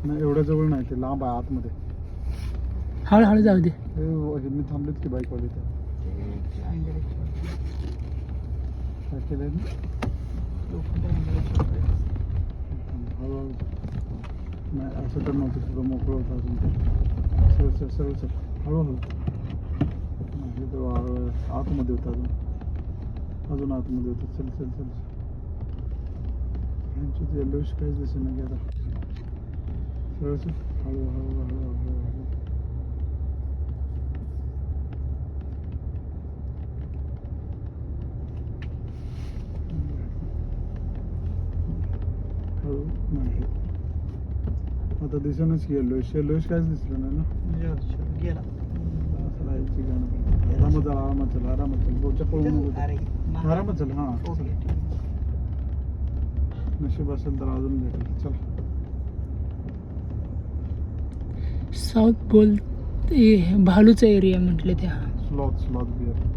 नाही एवढ्या जवळ नाही ते लांब आहे आतमध्ये. हळूहळू जाऊ दे. मी थांबलेत की बाईकवाले तर काय केलंय ना? हळूहळू नाही असं तर नव्हतं थोडं मोकळं होतं अजून ते. सरळ सरळ सरळ सरळ हळूहळू नाही तर आतमध्ये होतं अजून आतमध्ये होतं. चल चल चल यांची येल्लोश काहीच दिसे ना की आता सरळ सरळ हळू हळू हळू हळू हळू हळू नाही आता दिसेनच की येल्लोश येल्लोश काहीच दिसलं नाही ना. गेला असं राहायची गाणं पण आरामात चल आरामात चल आरामात चल बोच्या पळून नको. आरामात चल हां नशीब असेल तर अजून भेटेल. चल साऊथ बोल भालूचा एरिया म्हटले त्या. Sloth beer